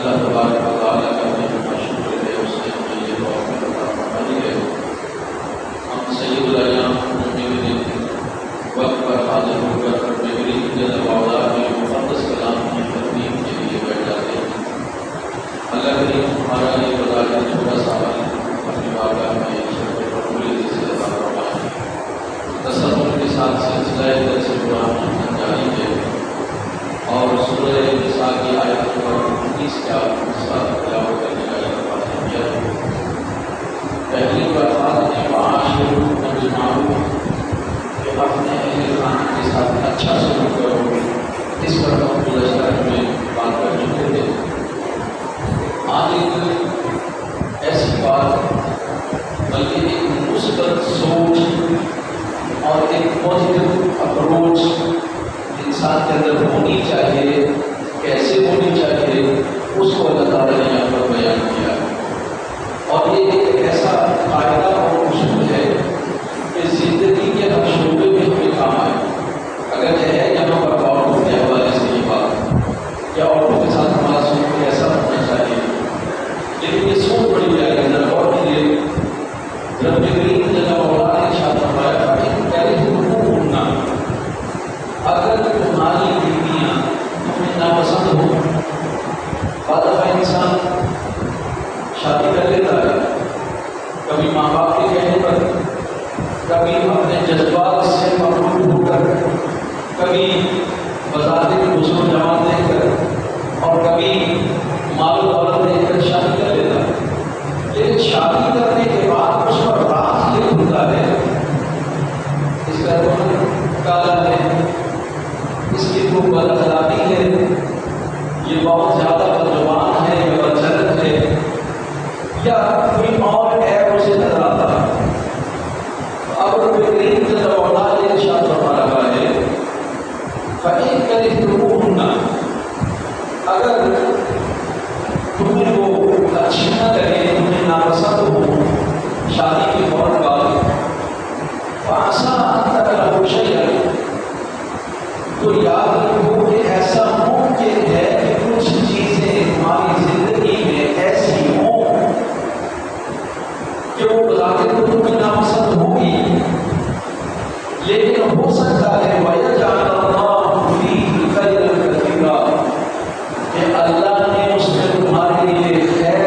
اللہ تبارک و تعالیٰ کا ہمیں شکر ہے، اس نے ہمیں یہ توفیق عطا فرمائی ہے۔ ہم سید الایام مومنین وقت پر حاضر ہو کر میری جل وعلا کے مقدس کلام کی تقدیم کے لیے بیٹھ جاتے ہیں۔ اللہ کریم ہمارا یہ بظاہر چھوٹا سا عمل اپنی بارگاہ میں قبولیت سے عطا فرمائے۔ تصور کے ساتھ سلسلہ درس قرآن جاری ہے اور سورہ نساء کی آیت نمبر 19 کا ساتھ تلاوت کرنے کا ارادہ کیا ہے۔ پہلی بات نے معاشرہ بالمعروف کہ اپنے اہل خانہ کے ساتھ اچھا سلوک کرو، اس پر ہم گزشتہ میں بات کر چکے تھے۔ آج ایک ایسی بات بلکہ ایک مثبت سوچ اور ایک پازیٹیو اپروچ انسان کے اندر ہونی چاہیے، کیسے ہونی چاہیے، اس کو اللہ تعالیٰ نے یہاں پر بیان کیا ہے۔ اور یہ ایک ایسا قاعدہ اور اصول ہے کہ زندگی کے ہر شعبے میں ہمیں کام آئے۔ اگر ہے یہاں پر عورتوں کے حوالے سے یہ بات کہ عورتوں کے ساتھ ہمارا سلوک کیسا ہونا چاہیے، لیکن یہ سوچ بڑی جائے گا اور یہ رب کریم نے ارشاد فرمایا تھا اگر تمہاری بیویاں تمہیں ناپسند ہو، بعض دفعہ انسان شادی کر لیتا ہے، کبھی ماں باپ کے کہنے پر، کبھی اپنے جذبات سے مغرور ہو کر، کبھی بذات حسن و جمال دیکھ کر، اور کبھی مال و دولت دیکھ کر شادی کر لیتا ہے۔ لیکن شادی کرنے کے بعد اس پر راز یہ کھلتا ہے، اس کا کالا ہے، اس کی تو بد اخلاقی ہے، یہ بہت زیادہ بدزبان ہے، یہ بدجلد ہے، یا کوئی اور عیب اسے نظر آتا ہے۔ اب رب کریم جل وعلا نے ارشاد فرما رہا ہے فَإِن كَرِهْتُمُوهُنَّ، اگر تمہیں وہ اچھی نہ لگے، تمہیں ناپسند ہو شادی کے فوراً بعد، فَعَسَىٰ أَن تَكْرَهُوا شَيْئًا، تو یاد رکھو کہ ایسا ممکن ہے کہ کچھ چیزیں تمہاری زندگی میں ایسی ہوں کہ وہ بظاہر تو تمہیں ناپسند ہوگی، لیکن ہو سکتا ہے وَيَجْعَلَ اللَّهُ فِيهِ خَيْرًا كَثِيرًا، کہ اللہ نے اس میں تمہارے لیے خیر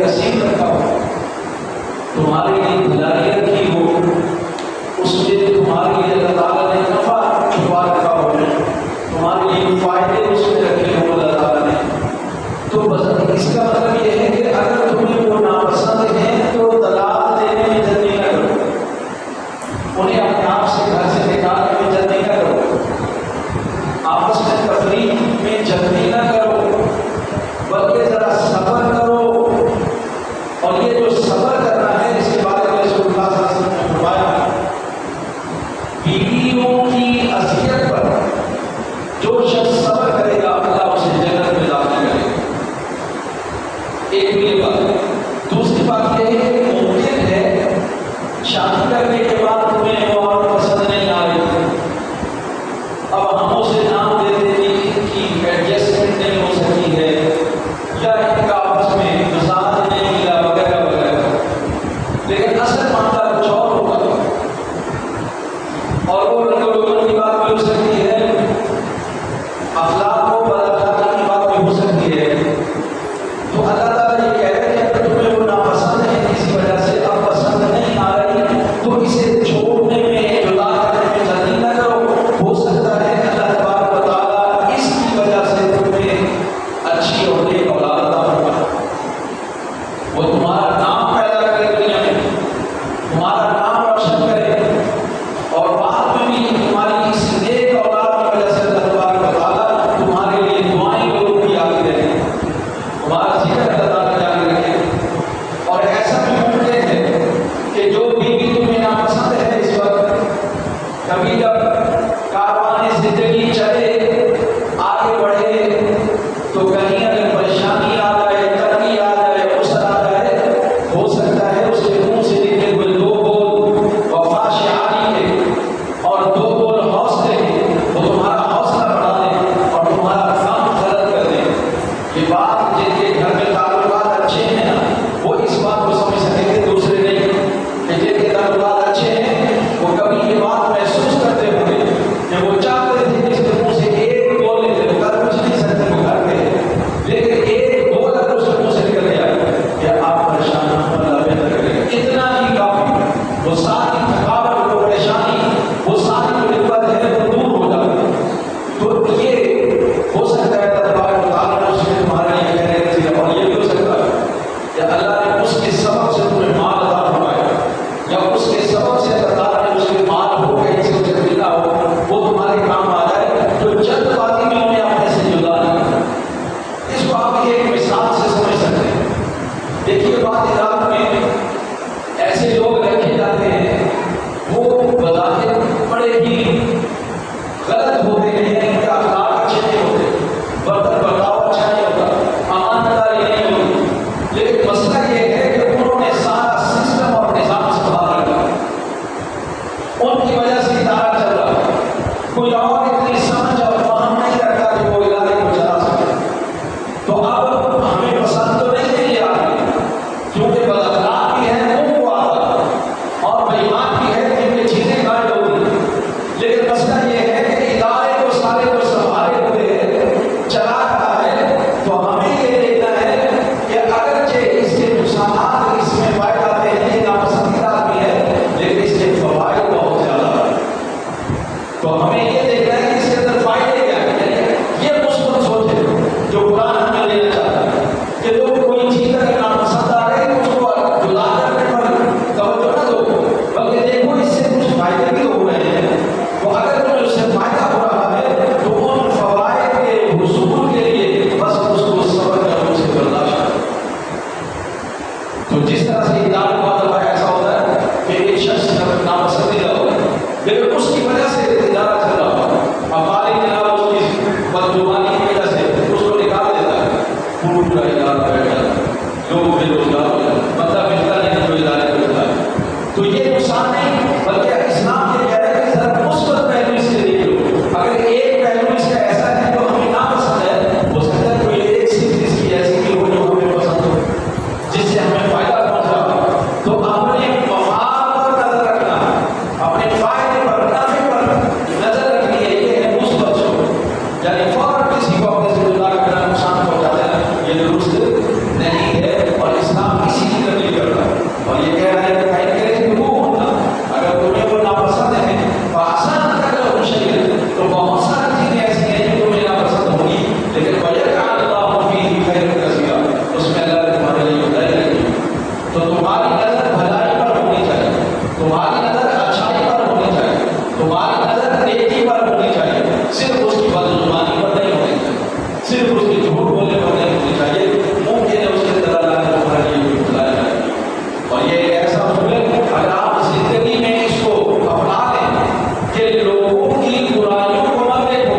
کثیر رکھا ہو، تمہارے لیے بھلائی رکھی ہو، اس میں تمہارے لیے اللہ تعالیٰ نے نفع چھپا رکھا ہو، تمہارے لیے فائدے اس میں رکھے ہو اللہ تعالیٰ نے۔ تو اس کا مطلب یہ ہے کہ اگر تمہیں وہ ناپسند ہیں تو طلاق دینے میں جلدی نہ کرو، انہیں اپنے آپ سے گھر سے نکالنے میں جلدی نہ کرو، آپس میں تفریق میں جلدی نہ کرو، بلکہ ذرا صبر کرو۔ اور یہ جو صبر کرنا ہے اس کے بارے میں رسول اللہ صلی اللہ علیہ وسلم نے فرمایا بیویوں کی اذیت پر جو شخص صبر کرے گا اللہ اسے جنت میں داخل کرے گا۔ ایک یہ بات۔ دوسری بات یہ ہے کہ ممکن ہے شادی کرنے کے بعد تمہیں وہ عورت پسند نہیں آ رہی، اب ہم اسے نام دے دیں کہ ان کی ایڈجسٹمنٹ نہیں ہو سکی ہے، یا ان کا آپس میں مزاج نہیں ملا وغیرہ وغیرہ، لیکن اصل معاملہ کچھ اور ہوگا، اور وہ لوگوں کی بات بھی ہو سکتی ہے، اخلاق و بد اخلاقی کی بات بھی ہو سکتی ہے۔ تو اللہ تعالیٰ یہ کہہ رہے ہیں کہ تمہیں وہ ناپسند ہے، کسی وجہ سے اب پسند نہیں آ رہی، تو اسے چھوڑنے میں، جدا کرنے میں جلدی نہ کرو۔ ہو سکتا ہے اللہ تبارک و تعالیٰ اس کی وجہ سے تمہیں اچھی اور نیک اولاد عطا فرمائے، وہ تمہارا نام پیدا کرے دنیا میں، تمہارا نام روشن کرے، اور بعد میں بھی تمہاری اس نیک اولاد کی وجہ سے اللہ تبارک و تعالیٰ تمہارے لیے دعائیں لوگوں کی آگے رکھے، تمہارا ذکر اللہ تعالیٰ جاری رکھے۔ اور ایسا بھی ممکن ہے کہ جو بیوی تمہیں ناپسند ہے اس وقت، کبھی جب کاروان زندگی چلے آگے بڑھے تو کہیں اگر پریشانی آ جائے، تنگی آ جائے، غصہ آ جائے، ہو سکتا ہے اس کے منہ سے نکلے ہوئے دو بول وفا شعاری کے اور دو بول حوصلے کے وہ تمہارا حوصلہ بڑھا دیں اور تمہارا کام غلط کر دیں۔ یہ بات جن کے گھر میں تعلقات اچھے ہیں نا وہ اس بات کو سمجھ سکیں گے، دوسرے نہیں، کہ جن کے تعلقات اچھے ہیں وہ کبھی یہ بات محسوس کرتے ہوں گے کہ وہ چاہتے تھے کہ اس کے منہ سے ایک بول لیتے، وہ کر کچھ نہیں سکتے، وہ کرتے لیکن ایک بول اگر اس کے منہ سے نکل گیا کہ آپ پریشان ہوں اللہ بہتر کرے گا، اتنا ہی کافی، وہ ساری تھکاوٹ، وہ پریشانی، وہ ساری جو دقت ہے وہ دور ہو جاتی ہے۔ تو یہ ہو سکتا ہے تبارک و تعالیٰ اس میں تمہارے لیے کہہ رہے تھے، اور یہ بھی ہو سکتا ہے کہ اللہ نے اس کے سبب سے تمہیں مال عطا فرمایا، یا اس کے سبب سے اللہ تعالیٰ نے اس کے مال ہو گئے جسے اسے ملا ہو وہ تمہارے کام آ جائے، جو جلد بازی میں انہیں اپنے سے جدا نہیں کرنا۔ اس کو آپ ایک مثال سے سمجھ سکتے ہیں۔ دیکھیے بعض علاقوں میں ایسے لوگ رکھے جاتے ہیں وہ بظاہر بڑے ہی غلط ہوتے ہیں، ان کے اخلاق اچھے نہیں ہوتے، برتن برتاؤ اچھا نہیں ہوتا، امانتداری نہیں ہوتی، لیکن مسئلہ یہ ہے کہ انہوں نے سارا سسٹم اور نظام سے باہر رکھا، ان کی وجہ سے ادارہ چل رہا ہے، کوئی اور اتنی سمجھ اور فہم نہیں رکھتا کہ وہ ادارے کو چلا سکے۔ تو اب ہمیں پسند تو نہیں ہے یہ آدمی، کیونکہ بد اخلاق بھی ہے وہ آدمی، اور بے ایمان بھی ہے جن کی چیزیں غائب ہوتی ہیں، لیکن مسئلہ یہ ہے کہ ادارے کو سارے کو سنبھالے ہوئے چلا رہا ہے، تو ہمیں یہ دیکھنا ہے کہ اگرچہ اس کے نقصانات اس میں پائے جاتے ہیں، یہ ناپسندیدہ آدمی ہے، لیکن اس کے فوائد بہت زیادہ ہیں۔ تو ہمیں یہ دیکھنا ہے کہ اس کے اندر فائدے کیا ہیں، یہ مثبت سوچ ہے جو قرآن ہمیں دینا چاہتا ہے کہ لوگ کوئی چیز اگر ناپسند آ رہے ہیں اس کو جدا کرنے پر توجہ نہ دو، بلکہ دیکھو اس سے کچھ فائدے بھی ہو رہے ہیں، تو اگر تمہیں اس سے فائدہ ہو رہا ہے تو ان فوائد کے حصول کے لیے بس اس کو صبر کرو، اسے برداشت کرو۔ تو جس طرح سے ادارہ کا دفعہ ایسا ہوتا ہے کہ ایک شخص ناپسندیدہ ہوتا ہے لیکن اس کی وجہ سے ادارہ چل رہا ہوتا ہے، اب مالک جناب اس کی بدزبانی کی وجہ سے اس کو نکال دیتا ہے، پورا ادارہ بیٹھ جاتا ہے، لوگ بے روزگار ہو جاتے ہیں، مطلب ملتا نہیں جو ادارے کو ملتا ہے۔ تو یہ نقصان نہیں، بلکہ اسلام یہ کہہ رہا ہے کہ ذرا مثبت پہلو اس کے دیکھ لو، اگر ایک پہلو اس کا ایسا ہے جو ہمیں ناپسند ہے، ہو سکتا ہے کوئی ایک چیز اس کی ایسی کی ہو جو ہمیں پسند ہو، جس سے ہمیں فائدہ پہنچ رہا ہو، تو اپنے مفاد پر نظر رکھنا، اپنے فائدے پر، نفع پر نظر رکھنی ہے، یہ ہے مثبت سوچ۔ یعنی فوراً کسی کو اپنے سے جدا کرنا، نقصان پہنچا دینا، یہ درست نہیں ہے، اور اسلام اسی کی تبلیغ کرتا ہے، اور یہ کہہ رہا ہے کہ خیر کرے کہ وہ ہونا، اگر تمہیں وہ ناپسند ہے فآسان تکرہوا شیئا، تو بہت ساری چیزیں ایسی ہیں جو تمہیں ناپسند ہوگی، لیکن وَيَجْعَلُ اللَّهُ فِيهِ خَيْرًا كَثِيرًا، اس میں اللہ نے تمہارے لیے بھلائی رکھی ہے۔ تو تمہاری نظر بھلائی پر ہونی چاہیے، تمہاری نظر اچھائی پر ہونی چاہیے، تمہاری نظر نیکی پر ہونی چاہیے، صرف اس کی بدزبانی پر نہیں ہونی چاہیے، صرف اس کی جھوٹ بولنے پر نہیں ہونی چاہیے، ممکن ہے اس کے اندر اللہ نے تمہارے لیے بھلائی رکھی ہے۔ اور یہ ایک ایسا اصول ہے اگر آپ زندگی میں اس کو اپنا لیں کہ لوگوں کی برائیوں کو نہ دیکھو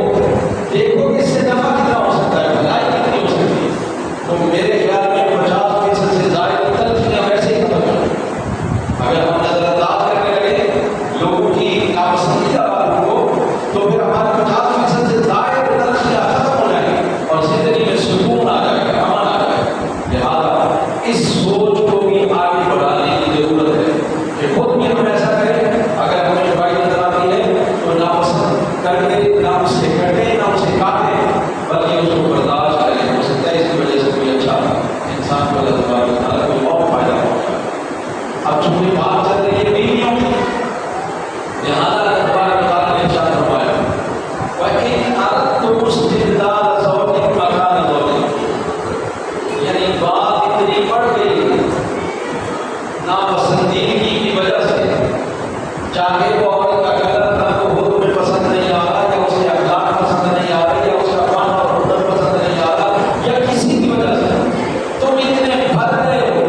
کہ اس سے نفع کتنا ہو سکتا ہے، بھلائی کتنی ہو سکتی ہے، تو میرے خیال میں 50% سے زائد تلخیاں ویسے ہی ختم ہو جائیں۔ اگر ہم نظر انداز کرنے لگے لوگوں کی ناپسندیدہ باتوں کو، تو پھر ہمارے 50% سے زائد تلخیاں ختم ہو جائیں گی اور زندگی میں سکون آ جائے گا، امن آ جائے گا۔ لہٰذا اس سوچ کو بھی آگے بڑھانے کی ضرورت ہے کہ خود بھی ہم ایسا کریں، اگر ہمیں برائی نظر آتی ہے تو ناپسند کر کے نہ اس سے کٹیں نہ اسے کاٹیں، بلکہ اس کو برداشت کریں، ہو سکتا ہے اس کی وجہ سے کوئی اچھا انسان کو اللہ تبارک و تعالیٰ کوئی اور فائدہ پہنچا۔ اب چونکہ بات چل رہی ہے بیویوں کی، لہٰذا اللہ تبارک و تعالیٰ نے ارشاد فرمایا وَإِنْ أَرَدتُّمُ اسْتِبْدَالَ زَوْجٍ مَكَانَ زَوْجٍ، یعنی بات اتنی بڑھ گئی ناپسندیدگی کی وجہ سے، چاہے وہ عورت کا کلر نہ ہو تمہیں پسند نہیں آ رہا، یا اس کے اخلاق پسند نہیں آ رہے، یا اس کا فن اور ہنر پسند نہیں آ رہا، یا کسی کی وجہ سے تم اتنے بھر گئے ہو،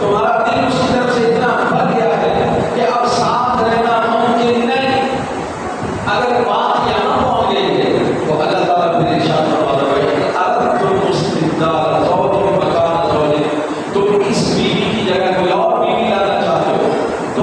تمہارا دل اس کی طرف سے اتنا بھر گیا ہے کہ اب ساتھ رہنا ممکن نہیں۔ اگر بات یہاں پہنچ گئی ہے تو اللہ تعالیٰ پھر ارشاد فرماتا ہے کہ اردتم استبدال زوج مکان زوج، تم اس بیوی کی جگہ کوئی اور بیوی لانا چاہتے ہو تو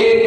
1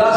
10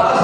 10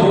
2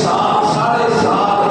7.5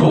2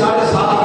7.5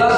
10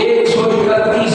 131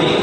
3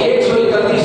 131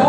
2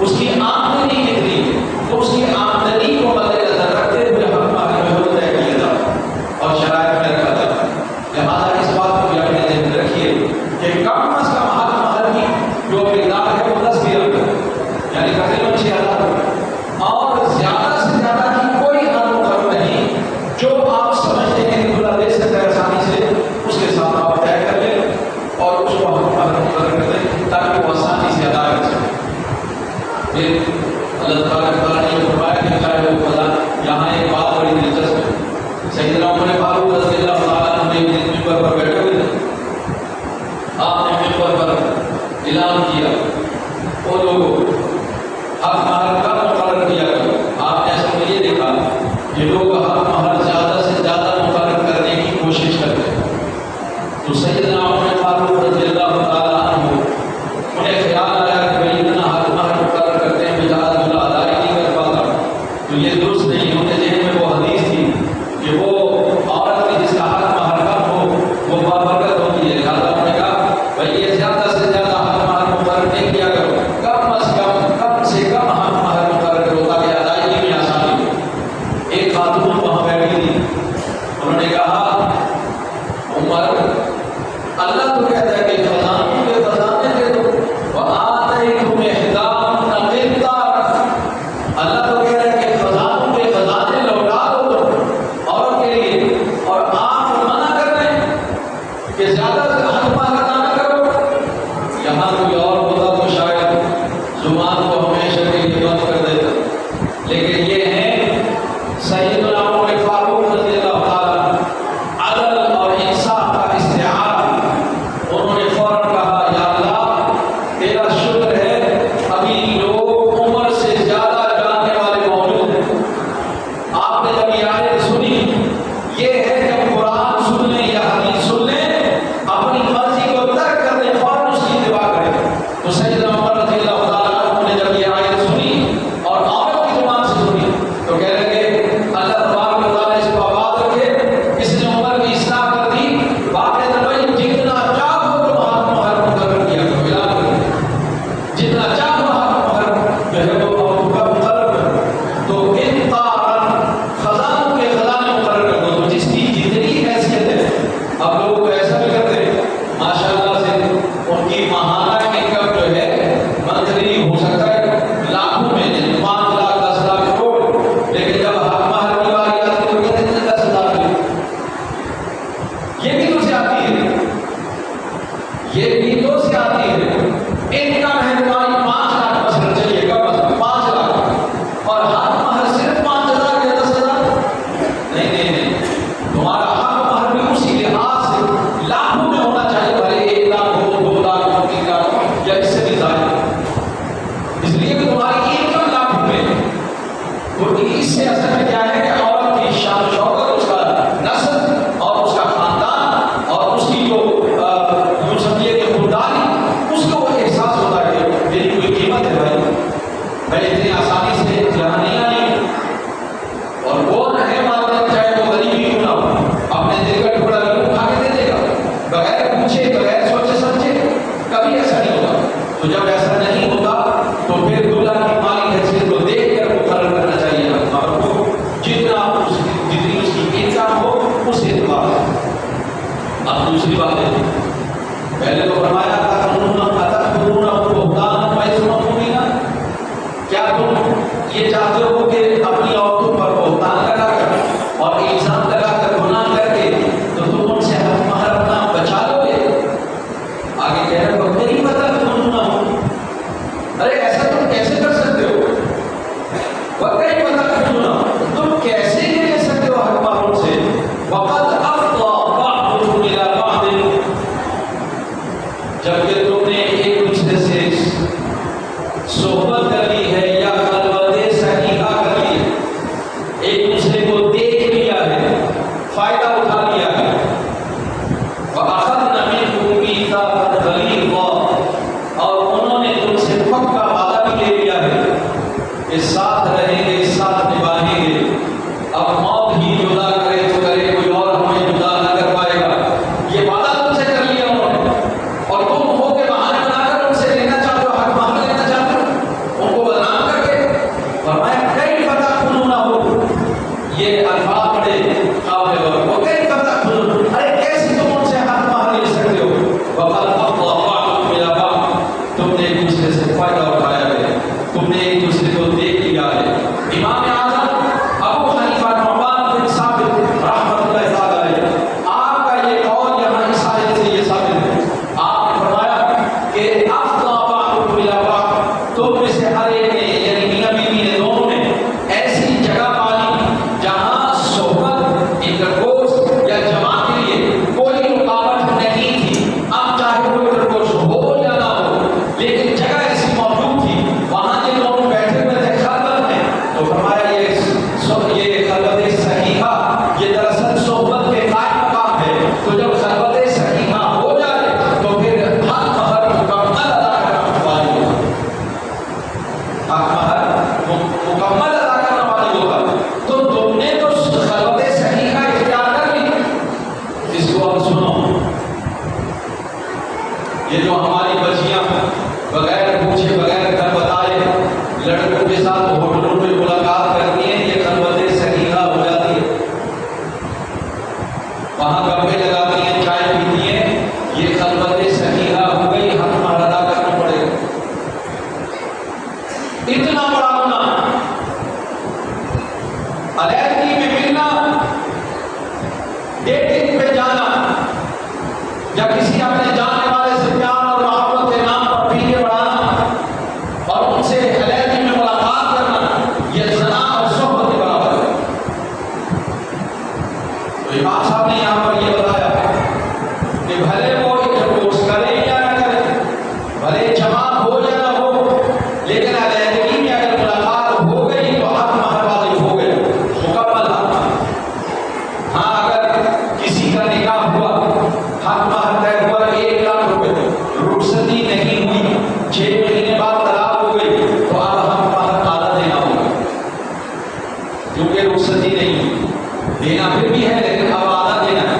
اس کی آمدنی کتنی ہے، تو اس کی آمدنی کو مد نظر رکھتے ہوئے حق مہر جو ہے وہ طے کیا تھا اور شرائط میں رکھا تھا۔ لہٰذا اس بات کو بھی اپنے ذہن میں رکھیے کہ کم از کم حق مہر کی جو مقدار ہے وہ 10 درہم ہے، یعنی تقریباً 6,000 روپے، اور زیادہ سے زیادہ کی کوئی حد مقرر نہیں۔ جو آپ سمجھتے ہیں کہ کھلا دے سکتا ہے آسانی سے، اس کے ساتھ آپ طے کر لیں اور اس کو حق مہر مقرر کر دیں تاکہ وہ آسانی سے ادا کر سکے۔ پھر اللہ تعالیٰ نے یہ فرمایا کہ چاہے وہ خدا، یہاں ایک بات بڑی دلچسپ ہے۔ سیدنا عمر فاروق رضی اللہ تعالیٰ عنہ نے ممبر پر بیٹھے ہوئے تھے، آپ نے ممبر پر اعلان کیا وہ لوگوں حق مہر کا مقرر کیا کرو۔ آپ نے اصل میں یہ دیکھا کہ لوگ حق مہر زیادہ سے زیادہ مقرر کرنے کی کوشش کرتے ہیں، تو سیدنا عمر فاروق رضی اللہ تعالیٰ عنہ انہیں خیال آیا کہ بھائی اتنا حق مہر مقرر کرتے ہیں بجائے دلہا ادا ہی نہیں کر پاتا، تو یہ درست نہیں۔ ان کے ذہن میں وہ حدیث تھی کہ وہ عورت کی جس کا حق مہر کم ہو وہ بابرکت ہوتی ہے، لہٰذا انہوں نے کہا بھائی یہ زیادہ سے زیادہ حق مہر مقرر نہیں کیا کرو، کم از کم سے کم حق مہر مقرر کرو تاکہ ادائیگی میں آسانی ہو۔ ایک خاتون وہاں بیٹھی تھی، انہوں نے کہا عمر اللہ تو کہتا ہے کہ خزانوں کے خزانے دے دو، وآتیتم احداہن قنطارا، اللہ تو کہہ رہا ہے کہ خزانوں کے خزانے لوٹا دو تم عورت کے لیے، اور آپ منع کر رہے ہیں کہ زیادہ سے حق مہر ادا نہ کرو۔ یہاں کوئی اور ہوتا تو شاید زبان کو ہمیشہ کے لیے بند کر دیتا، لیکن یہ ہے سیدنا عمر فاروق رضی اللہ تعالیٰ عدل اور انصاف کا استعارہ۔ انہوں نے فوراً کہا یا اللہ تیرا شکر ہے ابھی لوگ عمر سے زیادہ جاننے والے موجود ہیں۔ آپ نے جب یہ آیت سنی، یہ ہے جب قرآن سن لیں یا حدیث سن لیں اپنی مرضی کو ترک کر دیں، فوراً اس کی اتباع کریں۔ تو سیدنا عمر رضی اللہ تعالیٰ عنہ نے جب یہ آیت سنی اور عورت کی زبان سے سنی تو کہہ رہے کہ اللہ تبارک و تعالیٰ اس کو آباد رکھے، اس نے عمر کی اصلاح کر دی۔ واقعہ بھائی جتنا چاہو تم حق مہر مقرر کیا کرو، اعلان کرو جتنا چاہو حق مہر جو ہے وہ مقرر کرو، تو قنطارا خزانوں کے خزانے مقرر کر دو، تو جس کی جتنی حیثیت ہے۔ اب لوگ تو ایسا بھی کرتے ہیں ماشاءاللہ سے ان کی ماہانہ انکم جو ہے منتھلی ہو سکتا ہے لاکھوں میں، 5 لاکھ 10 لاکھ کروڑ، لیکن جب حق مہر کی باری آتی ہے تو کہتے ہیں 10,000 روپے۔ یہ بھی تو زیادتی ہے، یہ بھی تو زیادتی ہے۔ انکم ہے تمہاری 5 لاکھ مثلا، چلیے کم از کم 5 لاکھ، اور حق مہر صرف 5,000 یا 10,000؟ نہیں، تمہارا حق مہر بھی اسی لحاظ سے لاکھوں میں ہونا چاہیے، بھلے 1 لاکھ ہو، 2 لاکھ ہو، 3 لاکھ ہو یا اس سے بھی زیادہ، اس لیے کہ تمہاری انکم لاکھوں میں ہے۔ تو اس سے اصل میں کیا ہے کہ عورت کی شان و شوکت، اس کا نسل اور اس کا خاندان اور اس کی جو یوں سمجھیے کہ خودداری، اس کو وہ احساس ہوتا ہے کہ میری کوئی قیمت ہے بھائی، میں اتنی آسانی سے یہاں نہیں آئی، اور وہ رہے والدین چاہے وہ غریب ہی کیوں نہ ہو، اپنے دل کا ٹکڑا بھی اٹھا کے دے دے گا بغیر پوچھے بغیر سوچے سمجھے، کبھی ایسا نہیں ہوگا۔ تو جب ایسا نہیں ہوتا تو پھر دلہا کی مالی حیثیت کو دیکھ کر مقرر کرنا چاہیے حق مہر کو، جتنی اس کی انکم ہو اس اعتبار سے۔ اب دوسری بات ہے، پہلے تو فرمایا کیا تم یہ چاہتے ہو کہ اپنی عورتوں پر بہتان لگا کر اور الزام لگا کر گناہ کر کے تو تم ان سے حق مہر اپنا بچا لو گے؟ آگے کہہ رہے ہو نہیں پتا تم نہ ہو، ارے ایسا تم کیسے کر سکتے ہو؟ وقت نہیں پتا تم نہ ہو، تم کیسے یہ لے سکتے ہو حق مہروں سے؟ وقت افضا بعضکم الی بعض، جبکہ تم نے ایک دوسرے سے صحبت کر لی ہے یا خلوت صحیحہ کر لی ہے، ایک دوسرے کو دیکھ لیا ہے، فائدہ اٹھا لیا ہے۔ وَأَخَذْنَ مِنْكُمْ مِيثَاقًا غَلِيظًا، اور انہوں نے تم سے پکا وعدہ بھی لے لیا ہے کہ ساتھ رہیں گے، ساتھ نبھائیں گے۔ اب موت ہی جدا کرے تو کرے، کوئی اور ہمیں جدا نہ کر پائے گا، یہ وعدہ تم سے کر لیا انہوں نے، اور تم ہو کے بہانے بنا کر ان سے لینا چاہتے ہو، حق مہر لینا چاہتے ہو۔ ان کو ایک دوسرے سے فائدہ اٹھایا ہے، تم نے ایک دوسرے کو دیکھ لیا ہے۔ امام اعظم ابو حنیفہ نعمان بن ثابت رحمۃ اللہ تعالی علیہ، آپ کا یہ قول یہاں اس آیت سے یہ ثابت ہے۔ آپ نے فرمایا کہ افضا بعضکم الی بعض، تم میں سے ہر ایک نے یعنی میاں بیوی نے دونوں نے ایسی جگہ پالی جہاں صحبت انٹرکورس یا جماع کے لیے کوئی رکاوٹ نہیں تھی۔ اب چاہے کوئی انٹرکورس ہو یا نہ ہو، لیکن جگہ ایسی موجود تھی، وہاں یہ لوگ بیٹھے ہوئے تھے خلوت میں، تو فرمایا یہ خلوت صحیحہ یہ دراصل صحبت کے قائم مقام ہے۔ تو جب خلوت صحیحہ ہو جائے تو پھر حق مہر مکمل ادا کرنا واجب ہوگا، حق مہر مکمل ادا کرنا واجب ہوگا۔ تو تم نے تو خلوت صحیحہ اختیار کر لی، اس کو اب سنو، یہ جو ہماری بچیاں بغیر پوچھے بغیر گھر بتائے لڑکوں کے ساتھ ہوٹلوں میں ملاقات کرتی ہیں، یہ خلوت صحیحہ ہو جاتی ہے، وہاں گپے لگاتی ہیں، چائے پیتی ہیں، یہ خلوت صحیحہ ہو گئی، حق مہر ادا کرنا پڑے گا۔ اتنا بڑا گناہ، علیحدگی میں ملنا، ڈیٹنگ پہ جانا، یا کسی اپنے جاننے والے سے پیار اور محبت کے نام پر پینے بڑھانا اور ان سے علیحدگی میں ملاقات کرنا، یہ زنا اور صحبت کے برابر ہے۔ تو امام صاحب نے یہاں پر یہ بتایا کہ بھلے وہ انٹرکورس کرے یا نہ کرے، بھلے جماع ہو یا نہ ہو، لیکن علیحدگی میں اگر ملاقات ہو گئی تو حق مہر واجب ہو گئے، مکمل حق۔ ہاں اگر کسی کا نکاح ہوا، حق مہر طے ہوا 1 لاکھ روپے، رخصتی نہیں ہوئی، 6 مہینے بعد طلاق ہو گئی، تو اب حق مہر آدھا دینا ہوگا، کیونکہ رخصتی نہیں ہوئی، دینا پھر بھی ہے لیکن اب آدھا دینا ہے،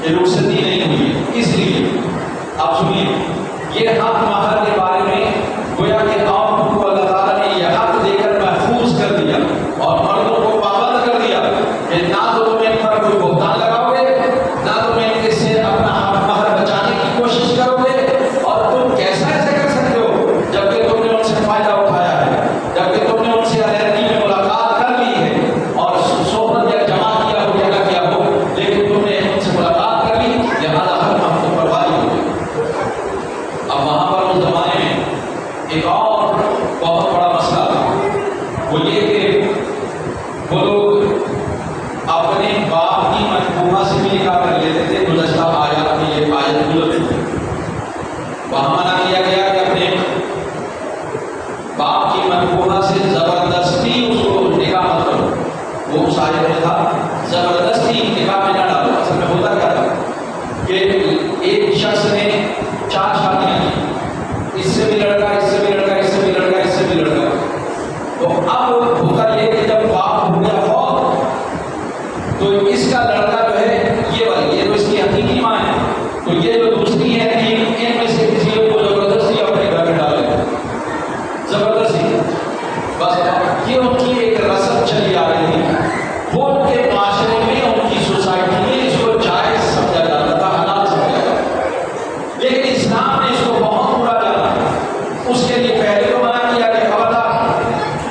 کہ رخصتی نہیں ہوئی ہے۔ اس لیے اب سنیے، یہ حق مہر کے بارے میں گویا کہ عورتوں کو اللہ تعالیٰ نے یہ حق دے کر محفوظ کر دیا اور مردوں کو پابند کر دیا کہ نہ تو تم ان پر کوئی بہتان لگاؤ گے، نہ تم ان سے اپنا حق مہر بچانے کی کوشش کرو گے، اور تم کیسا ایسے کر سکتے ہو جبکہ تم نے ان سے فائدہ اٹھایا ہے، جبکہ تم نے ان سے علیحدگی میں ملاقات کر لی ہے اور صحبت یا جمع کیا ہو یا نہ کیا ہو، لیکن تم نے ان سے ملاقات کر لی، لہٰذا حق مہر تم پر واجب ہو گیا۔ اب وہاں پر اس زمانے میں ایک اور بہت بڑا مسئلہ تھا، وہ یہ کہ وہ لوگ اپنے باپ کی محبوبہ سے بھی نکاح کر لیتے تھے۔ گزشتہ آیات میں یہ آیت گزر ہے، وہاں منع کیا گیا کہ اپنے باپ کی محبوبہ سے زبردستی اس کو نکاح مت کرو۔ وہ اس آیت میں تھا زبردستی نکاح میں نہ ڈالو۔ اصل میں ہوتا کیا تھا کہ ایک شخص نے 4 شادیاں کی، اس سے بھی لڑکا، اس سے بھی لڑکا، اس سے بھی لڑکا، اس سے بھی لڑکا، تو اب ہوتا یہ کہ جب باپ ہو گیا فوت، تو اس کا لڑکا جو ہے یہ والی، یہ تو اس کی حقیقی ماں ہے، تو یہ جو دوسری ہے ان میں سے کسی کو زبردستی اپنے گھر میں ڈالے، زبردستی، بس یہ ان کی ایک رسم چلی آ رہی تھی، وہ ان کے معاشرے میں، ان کی سوسائٹی میں اس کو جائز سمجھا جاتا تھا، حلال سمجھا جاتا تھا، لیکن اسلام نے اس کو بہت برا جانا۔ اس کے لیے پہلے تو منع کیا کہ خبردار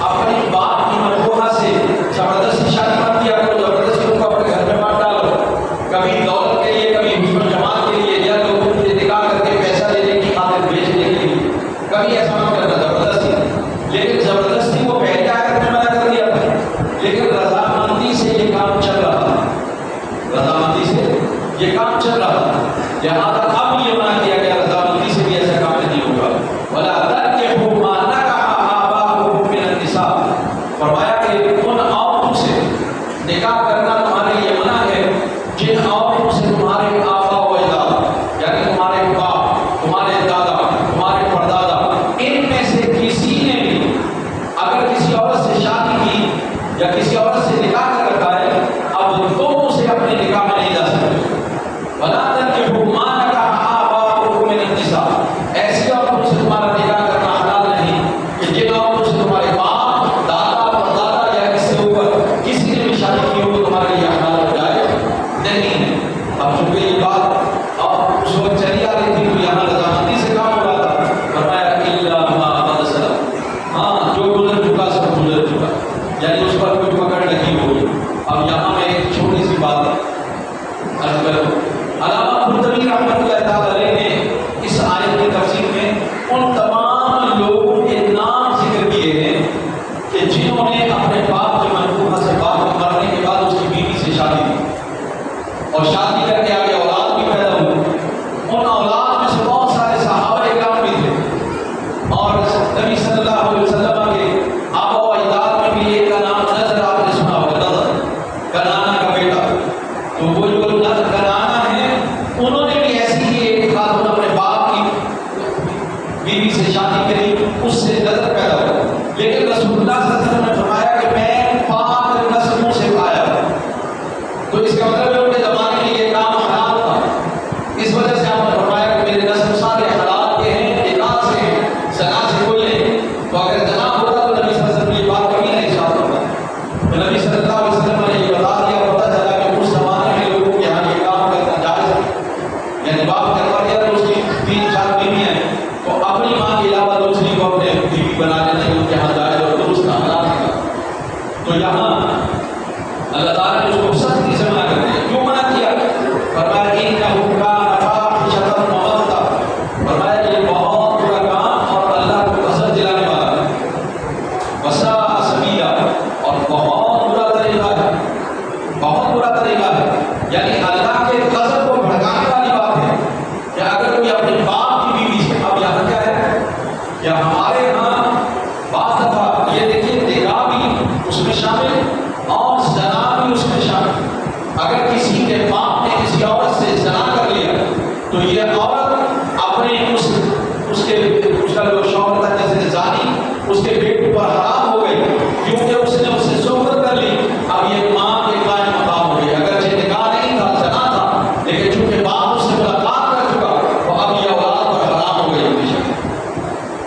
اپنی باپ کی مرحومہ سے زبردستی شادی مت کیا کرو، زبردستی ان کو اپنے گھر میں مت ڈالو، کبھی دولت کے لیے، کبھی حسن و جمال کے لیے، یا لوگوں سے نکاح کر کے پیسہ لینے کی خاطر بیچنے کے لیے، کبھی ایسا مت کرنا زبردستی۔ لیکن زبردستی کو پہلے آیت میں منع کر دیا تھا، لیکن رضامندی سے یہ کام چل رہا تھا، رضامندی سے یہ کام چل رہا تھا، لہٰذا اب یہ منع کیا گیا رضامندی سے بھی ایسا کام نہیں ہوگا۔ وَلَا تَنكِحُوا مَا نَكَحَ آبَاؤُكُم مِّنَ النِّسَاءِ، فرمایا کہ ان عورتوں سے نکاح کرنا تمہارے لیے منع ہے جن عورتوں سے تمہارے آبا و اجداد، یعنی تمہارے باپ، تمہارے دادا، تمہارے پردادا، ان میں سے کسی نے بھی اگر کسی عورت سے شادی کی یا کسی عورت سے نکاح کر رکھا ہے، اب تم اسے اپنے نکاح میں نہیں جا سکتے۔ وَلَا تَنكِحُوا مَا نبی صلی اللہ علیہ وسلم کے آبا و اجداد میں بھی ایک کا نام نضر آپ نے سنا ہوگا، نضر کنانا کا بیٹا. تو وہ جو نضر کنانا ہے انہوں نے بھی ایسی ہی ایک خاتون اپنے باپ کی بیوی سے شادی کری، اس سے نضر پیدا ہوا. لیکن رسول اللہ صلی اللہ علیہ وسلم نے فرمایا کہ میں 5 نسلوں سے آیا ہوں. تو اس کا مطلب ہے ان کے زمانے میں یہ کام حلال تھا. اس وجہ سے آپ نے فرمایا کہ میرے نسل سارے حلال کے ہیں، نکاح سے ہیں، زنا سے کوئی نہیں. تو اگر زنا ہوتا تو نبی صلی اللہ علیہ وسلم یہ بات کبھی نہیں ارشاد کرتا. تو نبی صلی اللہ علیہ وسلم نے یہ بتا دیا، پتہ چلا کہ اس زمانے میں لوگوں کے یہاں یہ کام کرنا جائز ہے. یعنی باپ کروا دیا تو اس کی 3-4 بیویاں ہیں، تو اپنی ماں کے علاوہ دوسری کو اپنے بیوی بنا لینا ان کے یہاں جائز اور درست حلال ہے. تو یہاں اللہ تعالیٰ نے اس کو سختی سے منع کر دیا. کیوں منع کیا؟ فرمایا انہ کان فاحشۃ ومقتا، فرمایا یہ بہت برا کام اور اللہ کو غضب دلانے والا ہے. وساء سبیلا، اور بہت برا طریقہ ہے، بہت برا طریقہ ہے. یعنی اللہ کے غضب کو بھڑکانے والی بات ہے کہ اگر کوئی اپنے باپ کی بیوی سے، اب یہاں کیا ہے کہ ہمارے ہاں بعض دفعہ یہ دیکھیے نکاح بھی اس میں شامل اور زنا بھی اس میں شامل. اگر کسی کے باپ نے کسی عورت سے زنا کر لیا تو یہ عورت اپنے اس کا جو شوہر تھا جیسے زانی، اس کے بیٹے پر حرام ہو گئی کیونکہ اس نے اس سے صحبت کر لی. اب یہ ماں کے قائم مقام ہو گئی. اگرچہ نکاح نہیں تھا، زنا تھا، لیکن چونکہ باپ اس سے ملاقات کر چکا تو اب یہ اولاد پر حرام ہو گئی اپنی شکل.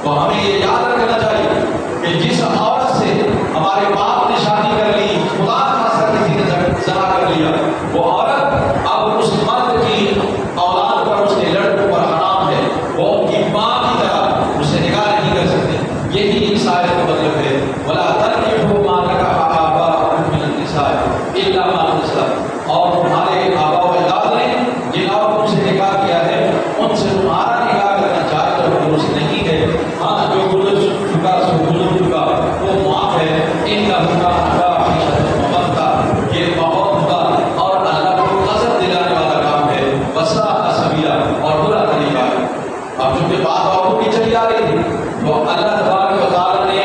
تو ہمیں یہ یاد رکھنا چاہیے کہ جس عورت سے ہمارے باپ نے شادی کر لی، خدا خاصا کسی نے زنا کر لیا، وہ عورت اب اس مرد کی اولاد پر، اس کے لڑکوں پر حرام ہے. وہ ان کی ماں کی طرح اس سے نکاح نہیں کر سکتے. یہی اس آیت کا مطلب ہے وَلَا تَنكِحُوا مَا نَكَحَ آبَاؤُكُم مِّنَ النِّسَاءِ إِلَّا مَا قَدْ سَلَفَ، اور تمہارے آبا و اجداد نے جن عورتوں سے نکاح کیا ہے ان سے تمہارا نکاح کرنا جائز اور درست نہیں ہے. ہاں جو گزر چکا سو گزر چکا وہ معاف ہے. انہ کان فاحشۃ ومقتا، یہ بہت برا اور اللہ کو غضب دلانے والا کام ہے. وساء سبیلا، اور برا طریقہ ہے. اب چونکہ بات عورتوں کی چلی آ رہی تھی تو اللہ تبارک و تعالیٰ نے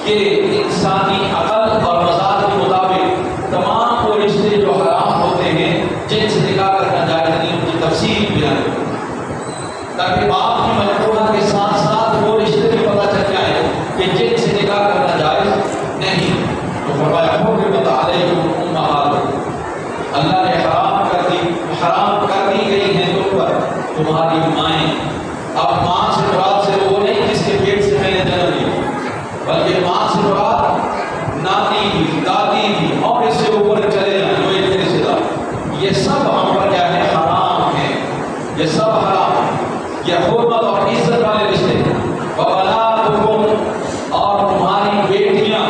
یہ انسانی عقل اور مزاج کے مطابق تمام وہ رشتے جو حرام ہوتے ہیں جن سے نکاح کرنا جائز نہیں، ان کی تفصیل بیان کی تاکہ باپ کی مجبورہ کے ساتھ ساتھ وہ رشتے بھی پتہ چل جائے کہ جن سے نکاح کرنا جائز نہیں. تو فرمایا حرمت علیکم امہاتکم، اللہ نے حرام کر دی گئی ہیں تم پر تمہاری مائیں. اب ماں سے مراد سے وہ نہیں جس کے پیٹ سے میں نے جنم لیا، بلکہ ماں سے مراد نانی بھی، دادی بھی، اور اس سے اوپر چلے جائیں جو ایک رشتے دار. یہ سب ہم پر کیا ہے؟ حرام ہے. یہ سب حرام ہے. یہ حرمت اور عزت والے رشتے. وَبَنَاتُكُمْ، اور تمہاری بیٹیاں.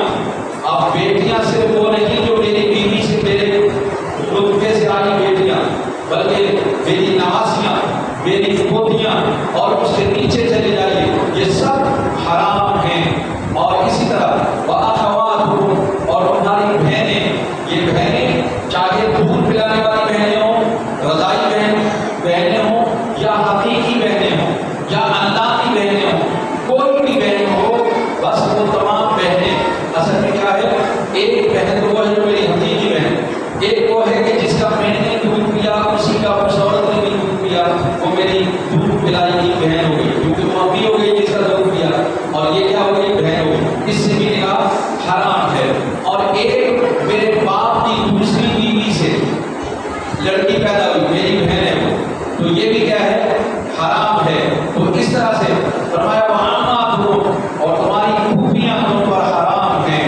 اب بیٹیاں صرف وہ نہیں جو میری بیوی سے میرے رتبے سے آئی بیٹیاں، بلکہ میری نواسیاں، میری پوتیاں اور اس سے نیچے چلے جائیے، یہ سب حرام ہیں. اور اسی طرح وَأَخَوَاتُكُمْ، اور تمہاری بہنیں. یہ بہنیں چاہے دودھ پلانے والی بہنیں ہوں، رضائی بہنیں ہوں، یا حقیقی بہنیں ہوں، یا انداتی بہنیں ہوں، کوئی بھی بہن ہو، بس وہ تمام بہنیں. اصل میں کیا ہے؟ ایک بہن تو وہ ہے جو میری حقیقی بہن، ایک وہ ہے کہ جس کا میں نے دودھ پیا، اسی کا اس عورت نے بھی دودھ پیا، وہ میری دودھ پلائی کی بہن ہو گئی کیونکہ وہ ابھی ہو گئی جس کا دودھ پیا، اور یہ کیا ہو گئی؟ بہن ہو گئی. اس سے بھی نکاح حرام ہے. اور ایک میرے باپ کی دوسری بیوی سے لڑکی پیدا ہوئی، میری بہن ہے وہ، تو یہ بھی کیا ہے؟ حرام ہے. تو اس طرح سے فرمایا وَعَمَّاتُكُمْ، اور تمہاری پھوپھیاں تم پر حرام ہیں.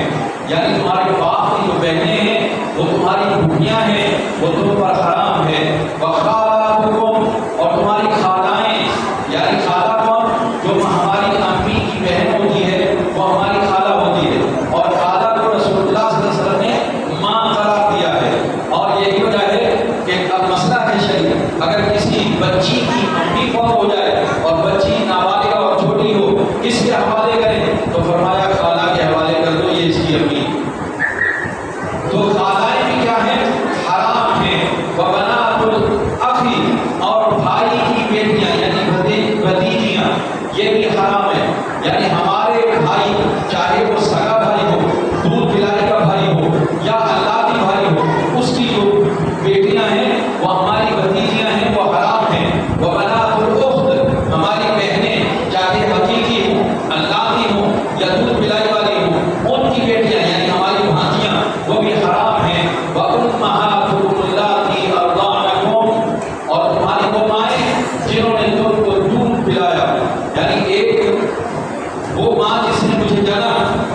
یعنی تمہارے باپ کی جو بہنیں ہیں وہ تمہاری پھوپھیاں ہیں، وہ تم پر حرام ہے. وَخَالَاتُكُمْ، اور تمہاری خالائیں. یعنی خالہ کون؟ جو ہماری امی کی بہن ہوتی ہے وہ ہماری خالہ ہوتی ہے. اور خالہ کو رسول اللہ صلی اللہ علیہ وسلم نے ماں قرار دیا ہے. اور یہی وجہ ہے کہ اب مسئلہ ہے شریعت، اگر کسی بچی کی امی فوت ہو جائے اور بچی نابالغہ اور چھوٹی ہو، کس کے حوالے کریں؟ تو فرمایا خالہ کے حوالے کر دو، یہ اس کی امی. تو خالائیں بھی کیا ہیں؟ حرام ہیں. وَبَنَاتُ الْأَخِ، اور بھائی کی بیٹیاں یعنی بھتیجیاں، یہ بھی حرام ہے. یعنی ہمارے یا دودھ پلائی والی ہوں، ان کی بیٹیاں یعنی ہماری بھانجیاں وہ بھی حرام ہیں۔ وَأُمَّهَاتُكُمُ اللَّاتِي أَرْضَعْنَكُمْ، اور تمہاری وہ مائیں جنہوں نے تم کو دودھ پلایا، یعنی ایک وہ ماں جس نے مجھے جنا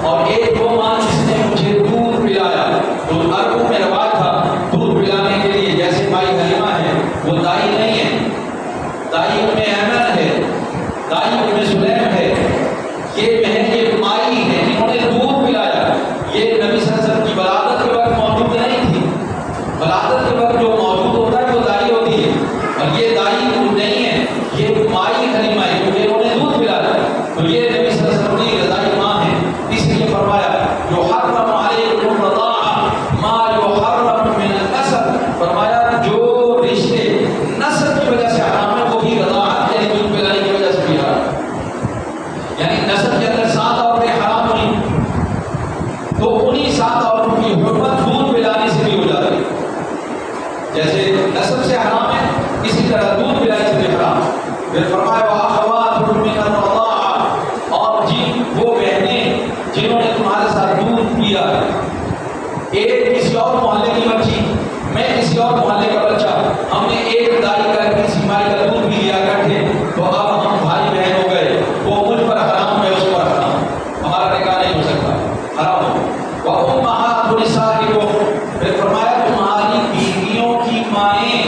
اور ایک وہ ماں جس نے مجھے دودھ پلایا۔ تو عربوں میں رواج تھا دودھ پلانے کے لیے، جیسے مائی حلیمہ ہے وہ دائی نہیں ہے، دائی ام ایمن ہے، دائی ام سلیم ہے، یہ بہن یہ مائی ہے جنہوں نے دودھ پلایا۔ یہ نبی صلی اللہ علیہ وسلم کی ولادت کے وقت موجود نہیں تھی، ولادت کے وقت جو موجود ہوتا ہے وہ دائی ہوتی ہے، اور یہ دائی نہیں ہے، یہ مائی حلیمہ ہے کیونکہ انہوں نے دودھ پلایا۔ تو یہ نبی صلی اللہ علیہ وسلم کی رضائی ماں ہے، اس لیے فرمایا یحرم علیکم الرضاعہ ما یحرم من النسب، فرمایا جو رشتے نسب کی وجہ سے حرام ہے وہ بھی رضاعت یعنی دودھ پلانے کی وجہ سے بھی حرام ہے۔ یعنی نسب کے اندر 7 عورتیں حرام ہوئی تو انہی 7 عورتوں کی حرمت دودھ پلانے سے بھی ہو جاتی ہے، جیسے نسب سے حرام ہے اسی طرح دودھ پلانے سے بھی حرام ہے۔ پھر فرمایا وَأَخَوَاتُكُم مِّنَ الرَّضَاعَةِ، اور جی وہ بہنیں جنہوں نے تمہارے ساتھ دودھ پیا ہے، ایک کسی اور محلے کی بچی، میں کسی اور محلے کا بچہ، ہم نے ایک دائی کا کسی مائی کا دودھ بھی لیا کرتے تو اب ہم بھائی بہن ہو گئے، وہ مجھ پر حرام ہے اس پر حرام، ہمارا نکاح نہیں ہو سکتا، حرام ہو۔ وَأُمَّهَاتُ نِسَائِكُمْ، پھر فرمایا تمہاری بیویوں کی مائیں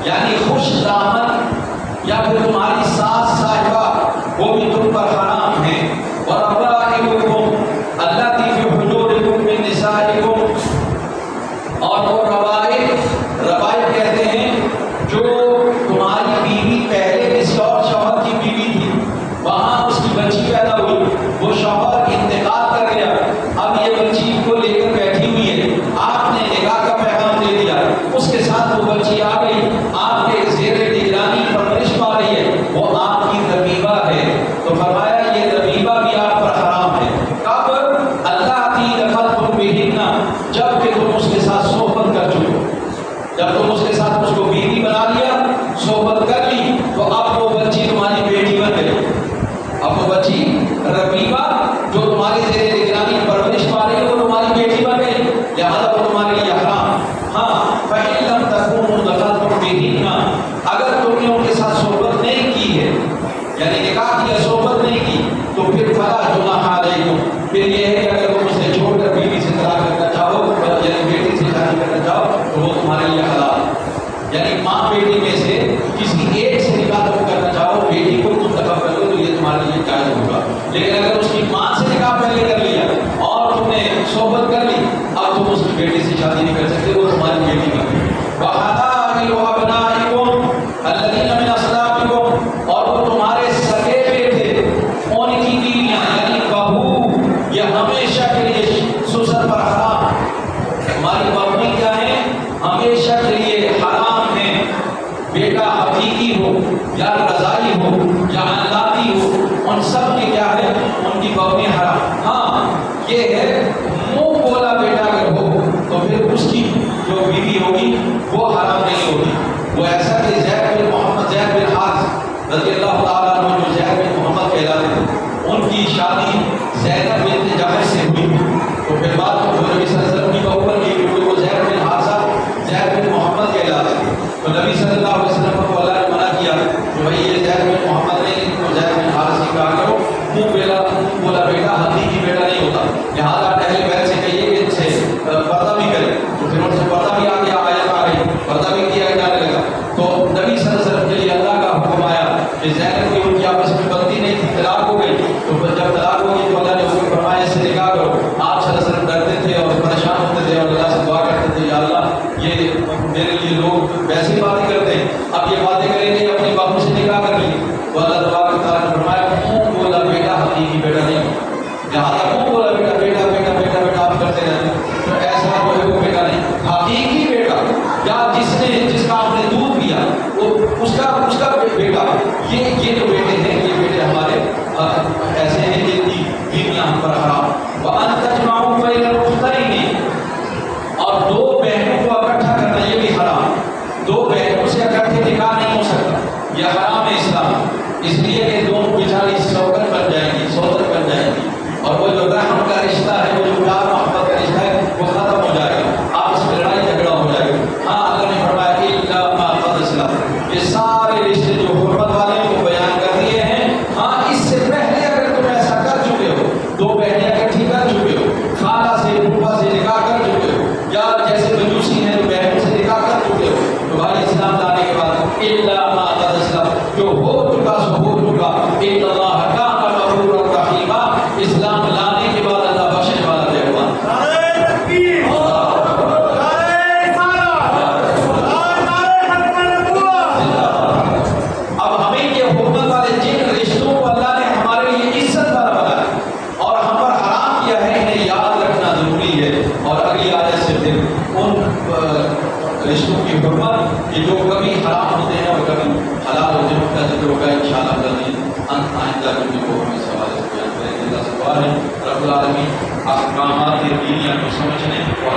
یعنی خوش دامن یا پھر تمہاری ساس صاحبہ وہ بھی تم پر حرام ہیں۔ وَرَبَائِبُكُمْ اللَّاتِي فِي حُجُورِكُم مِّن نِّسَائِكُمْ، اور وہ ربائب کہتے ہیں جو تمہاری بیوی پہلے کسی اور شوہر کی بیوی تھی، وہاں اس کی بچی پیدا ہوئی، وہ شوہر انتقال کر گیا، اب یہ بچی کو لے کر بیٹھی ہوئی ہے، آپ نے نکاح کا پیغام دے دیا، اس کے ساتھ وہ بچی آ گئی، آپ کے زیر نگرانی پرورش پا رہی ہے، وہ آپ کی ربیبہ ہے، تو فرمایا یہ ربیبہ بھی آپ پر حرام ہے۔ کب؟ اللَّاتِي دَخَلْتُم بِهِنَّ، جب کہ تم اس کے ساتھ صحبت کر چکے، جب تم اس کے ساتھ اس کو بیوی بنا لیا، صحبت کر لی، تو اب وہ بچی تمہاری بیٹی بن گئی، اب وہ بچی ربیبہ جو تمہاری زیر نگرانی پرورش پا رہی ہے وہ تمہاری بیٹی بن گئی، لہذا وہ تمہارے لیے حرام۔ ہاں فَإِن لَّمْ تَكُونُوا دَخَلْتُم بِهِنَّ، اگر تم نے ان کے ساتھ صحبت نہیں کی ہے یعنی نکاح کیا صحبت نہیں کی تو پھر فَلَا جُنَاحَ عَلَيْكُمْ، پھر یہ ہے کہ اگر تم اسے چھوڑ کر بیوی سے طلاق کرنا چاہو یعنی بیٹی سے شادی کرنا چاہو تو وہ تمہارے لیے حلال ہے، یعنی ماں بیٹی میں سے کسی ایک سے نکاح تم کرنا چاہو، بیٹی کو منتخب کر دو تو یہ تمہارے لیے جائز ہوگا، لیکن اگر اس کی ماں سے نکاح پہلے کر لیا اور تم نے صحبت کر لی اب تم اس کی بیٹی سے شادی نہیں کر سکتے، وہ تمہاری بیٹی بن گئی۔ وَحَلَائِلُ أَبْنَائِكُمْ الَّذِينَ مِنْ أَصْلَابِكُمْ، اور وہ تمہارے سگے بیٹے ان کی بیویاں یعنی بہو، یہ ہمیشہ کے لیے سسر پر حرام، ہماری بہویں کیا ہیں ہمیشہ کے لیے حرام ہیں، بیٹا حقیقی ہو یا رضائی ہو یا علاتی ہو ان سب کی کیا ہے ان کی بہویں حرام۔ ہاں یہ ہے منہ بولا بیٹا اگر ہو تو پھر اس کی جو بیوی ہوگی وہ حرام نہیں ہوگی، وہ ایسا کہ زید بن محمد زید بن حارث رضی اللہ تعالیٰ عنہ جو زید بن محمد کہلاتے تھے ان کی شادی زینب بنت جحش سے ہوئی، تو پھر بعد میں نبی صلی اللہ علیہ وسلم کی بہو بن گئی کیونکہ وہ زید بن حارثہ زید بن محمد کہلاتے تھے، تو نبی صلی اللہ علیہ وسلم کو اللہ نے منع کیا کہ بھائی یہ زید بن محمد نہیں تو زید بن حارث کی کہا کرو، منہ بولا بیٹا حقیقی بیٹا نہیں ہوتا، لہٰذا اہل بیت سے کہیے کہ ان سے پردہ بھی کرے، تو پھر ان سے پردہ بھی آ گیا، آیت آ گئی، پردہ بھی کیا جانے لگا، تو نبی صلی اللہ علیہ وسلم کے لیے اللہ کا حکم آیا کہ زینب کی ان کی آپس میں بنتی نہیں تھی، طلاق ہو گئی، تو جب طلاق ہو گئی تو اللہ نے حکم فرمایا اس سے نکاح کرو۔ آپ صلی اللہ علیہ وسلم ڈرتے تھے اور پریشان ہوتے تھے اور اللہ سے دعا کرتے تھے یا اللہ یہ میرے لیے لوگ ویسی باتیں کرتے ہیں، اب یہ باتیں کریں گے اپنی بہو سے نکاح کر لی، تو اللہ تبارک تعالیٰ نے فرمایا منہ بولا بیٹا حقیقی بیٹا نہیں، لہٰذا منہ بولا بیٹا بیٹا بیٹا بیٹا بیٹا آپ کرتے رہتے تو ایسا وہ ہے وہ بیٹا نہیں، حقیقی بیٹا یا جس کا آپ نے دودھ پیا وہ اس کا بیٹا، یہ جو بیٹے ہیں یہ بیٹے ہمارے ایسے ہیں جن کی بیویاں ہم پر حرام۔ وَأَن تَجْمَعُوا بَيْنَ الْأُخْتَيْنِ، اور دو بہنوں کو اکٹھا کرنا یہ بھی حرام، دو بہنوں سے اکٹھے نکاح نہیں ہو سکتا، یہ حرام ہے اسلام، اس لیے کہ دونوں بیچاری سوتن بن جائیں گی اور وہ ہے رب العالمین احکامات دینیہ کو سمجھنے اور